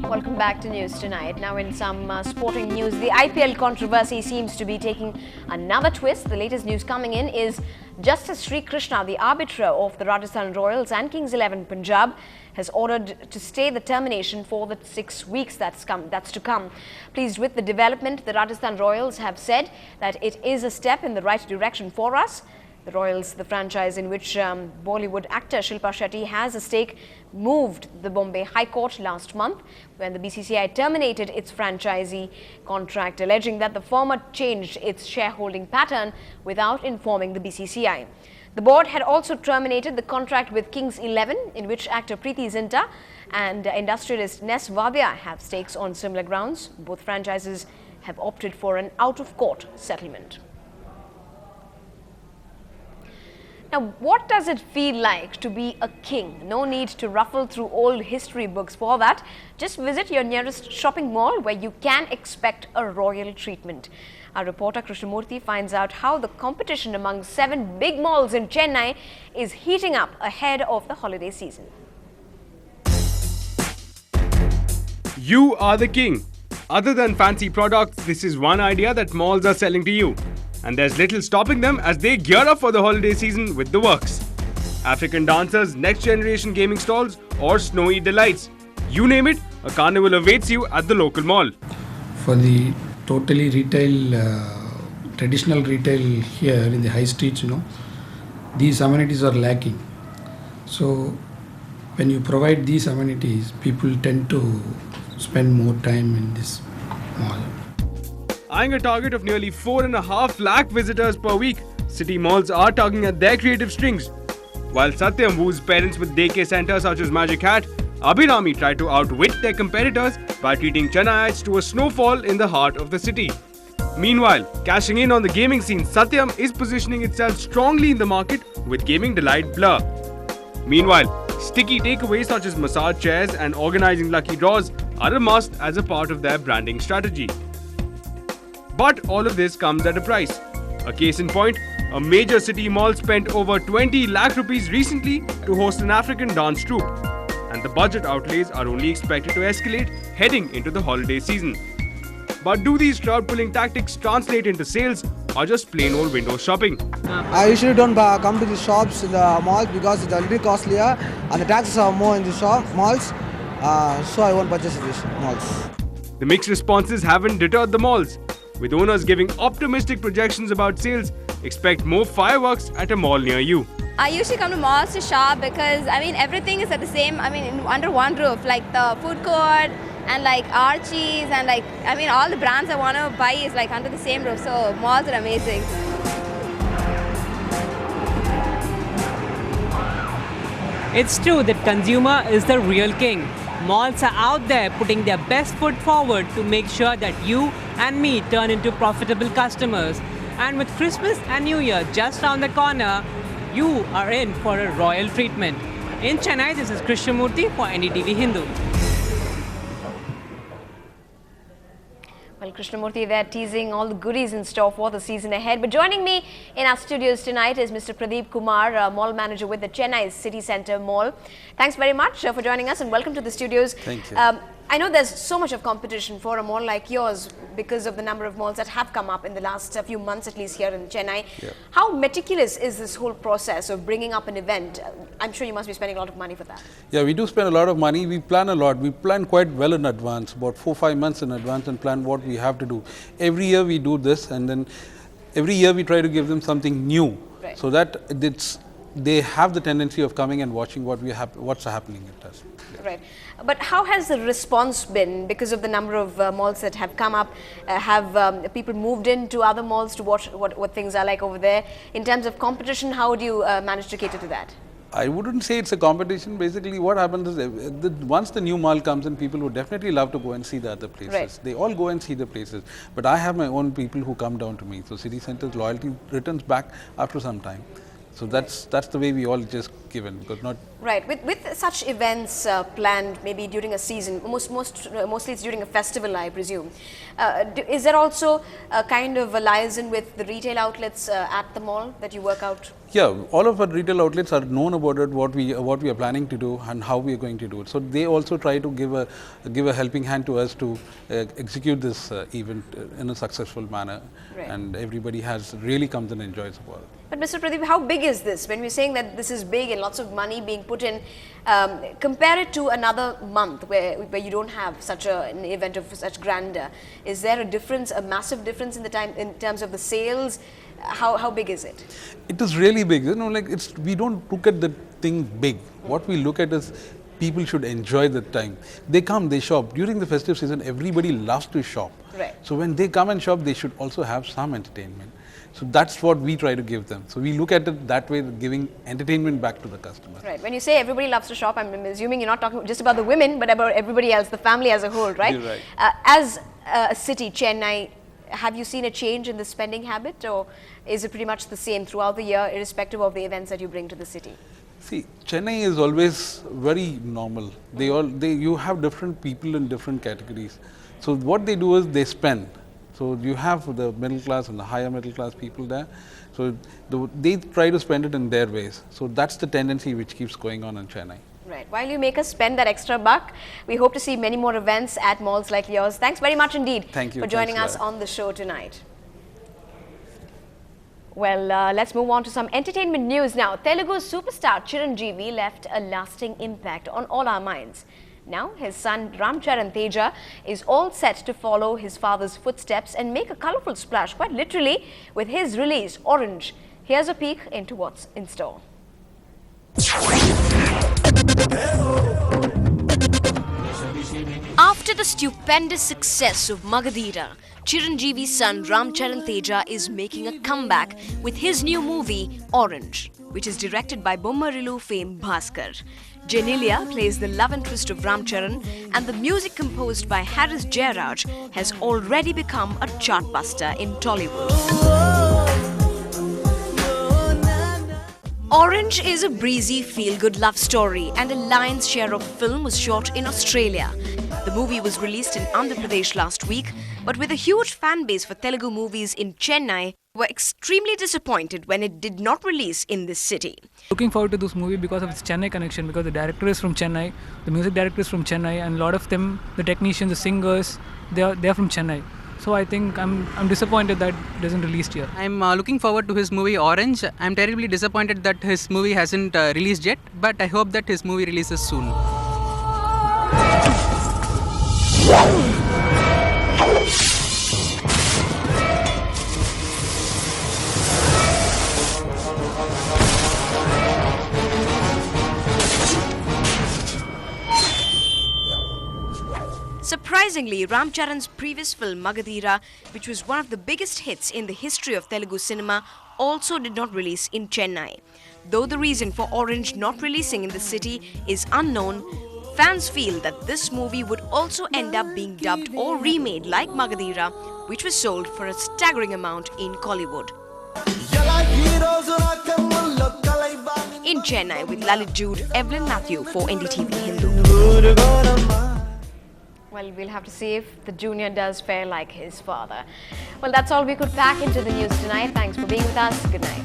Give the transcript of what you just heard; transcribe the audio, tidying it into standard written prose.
Welcome back to News Tonight. Now in some sporting news, the IPL controversy seems to be taking another twist. The latest news coming in is Justice Sri Krishna, the arbiter of the Rajasthan Royals and Kings 11 Punjab, has ordered to stay the termination for the 6 weeks that's to come. Pleased with the development, the Rajasthan Royals have said that it is a step in the right direction for us. The Royals, the franchise in which Bollywood actor Shilpa Shetty has a stake, moved the Bombay High Court last month when the BCCI terminated its franchisee contract, alleging that the former changed its shareholding pattern without informing the BCCI. The board had also terminated the contract with Kings 11, in which actor Preeti Zinta and industrialist Nes Wadia have stakes on similar grounds. Both franchises have opted for an out-of-court settlement. Now, what does it feel like to be a king? No need to ruffle through old history books for that. Just visit your nearest shopping mall where you can expect a royal treatment. Our reporter Krishnamurthy finds out how the competition among 7 big malls in Chennai is heating up ahead of the holiday season. You are the king. Other than fancy products, this is one idea that malls are selling to you. And there's little stopping them as they gear up for the holiday season with the works. African dancers, next generation gaming stalls or snowy delights. You name it, a carnival awaits you at the local mall. For the totally retail, traditional retail here in the high streets, these amenities are lacking. So when you provide these amenities, people tend to spend more time in this mall. Eyeing a target of nearly 4.5 lakh visitors per week, city malls are tugging at their creative strings. While Satyam woos parents with daycare centers such as Magic Hat, Abhirami tried to outwit their competitors by treating Chennaites to a snowfall in the heart of the city. Meanwhile, cashing in on the gaming scene, Satyam is positioning itself strongly in the market with gaming delight Blur. Meanwhile, sticky takeaways such as massage chairs and organizing lucky draws are a must as a part of their branding strategy. But all of this comes at a price. A case in point, a major city mall spent over 20 lakh rupees recently to host an African dance troupe. And the budget outlays are only expected to escalate heading into the holiday season. But do these crowd-pulling tactics translate into sales or just plain old window shopping? I usually don't come to the shops in the malls because it's a little costlier and the taxes are more in the malls. So I won't purchase these malls. The mixed responses haven't deterred the malls. With owners giving optimistic projections about sales, expect more fireworks at a mall near you. I usually come to malls to shop because, everything is at the same, under one roof. Like the food court and like Archie's and all the brands I want to buy is like under the same roof. So malls are amazing. It's true that consumer is the real king. Malls are out there putting their best foot forward to make sure that you and me turn into profitable customers. And with Christmas and New Year just around the corner, you are in for a royal treatment. In Chennai, this is Krishnamurthy for NDTV Hindu. Well, Krishnamurthy there teasing all the goodies in store for the season ahead. But joining me in our studios tonight is Mr. Pradeep Kumar, mall manager with the Chennai City Centre Mall. Thanks very much for joining us and welcome to the studios. Thank you. I know there's so much of competition for a mall like yours because of the number of malls that have come up in the last few months, at least here in Chennai. Yeah. How meticulous is this whole process of bringing up an event? I'm sure you must be spending a lot of money for that. Yeah, we do spend a lot of money. We plan a lot. We plan quite well in advance, about 4-5 months in advance, and plan what we have to do. Every year we do this, and then every year we try to give them something new, right, so that they have the tendency of coming and watching what's happening at us. Yeah. Right. But how has the response been because of the number of malls that have come up? Have people moved into other malls to watch what things are like over there? In terms of competition, how do you manage to cater to that? I wouldn't say it's a competition. Basically, what happens is once the new mall comes in, people would definitely love to go and see the other places. Right. They all go and see the places. But I have my own people who come down to me. So City Centre's loyalty returns back after some time. So that's the way we all just give in, because not right. With such events planned, maybe during a season, mostly it's during a festival, I presume. Is there also a kind of a liaison with the retail outlets at the mall that you work out? Yeah, all of our retail outlets are known about it, what we are planning to do and how we are going to do it. So they also try to give a helping hand to us to execute this event in a successful manner, Right. and everybody has really comes and enjoys about it. But Mr. Pradeep, how big is this? When we're saying that this is big and lots of money being put in, compare it to another month where you don't have such an event of such grandeur. Is there a difference, a massive difference in the time in terms of the sales? How big is it? It is really big, like we don't look at the thing big. What we look at is people should enjoy the time. They come, they shop. During the festive season, everybody loves to shop. Right. So when they come and shop, they should also have some entertainment. So that's what we try to give them. So we look at it that way, giving entertainment back to the customer. Right. When you say everybody loves to shop, I'm assuming you're not talking just about the women, but about everybody else, the family as a whole, right? You're right. As a city, Chennai, have you seen a change in the spending habit, or is it pretty much the same throughout the year, irrespective of the events that you bring to the city? See, Chennai is always very normal. You have different people in different categories. So what they do is they spend. So you have the middle class and the higher middle class people there. So they try to spend it in their ways. So that's the tendency which keeps going on in Chennai. Right. While you make us spend that extra buck, we hope to see many more events at malls like yours. Thanks very much indeed Thank you. for joining us on the show tonight. Well, let's move on to some entertainment news now. Telugu superstar Chiranjeevi left a lasting impact on all our minds. Now, his son Ramcharan Teja is all set to follow his father's footsteps and make a colourful splash, quite literally, with his release, Orange. Here's a peek into what's in store. After the stupendous success of Magadira, Chiranjeevi's son Ramcharan Teja is making a comeback with his new movie Orange, which is directed by Bommarilu fame Bhaskar. Jenilia plays the love interest of Ramcharan, and the music composed by Harris Jayaraj has already become a chartbuster in Tollywood. Orange is a breezy, feel-good love story, and a lion's share of film was shot in Australia. The movie was released in Andhra Pradesh last week, but with a huge fan base for Telugu movies in Chennai, were extremely disappointed when it did not release in this city. Looking forward to this movie because of its Chennai connection, because the director is from Chennai, the music director is from Chennai, and a lot of them, the technicians, the singers, they are from Chennai. So I think I'm disappointed that it isn't released here. I'm looking forward to his movie Orange. I'm terribly disappointed that his movie hasn't released yet, but I hope that his movie releases soon. Surprisingly, Ramcharan's previous film Magadira, which was one of the biggest hits in the history of Telugu cinema, also did not release in Chennai. Though the reason for Orange not releasing in the city is unknown, fans feel that this movie would also end up being dubbed or remade like Magadira, which was sold for a staggering amount in Kollywood. In Chennai with Lalit Jude, Evelyn Matthew for NDTV Hindu. Well, we'll have to see if the junior does fare like his father. Well, that's all we could pack into the news tonight. Thanks for being with us. Good night.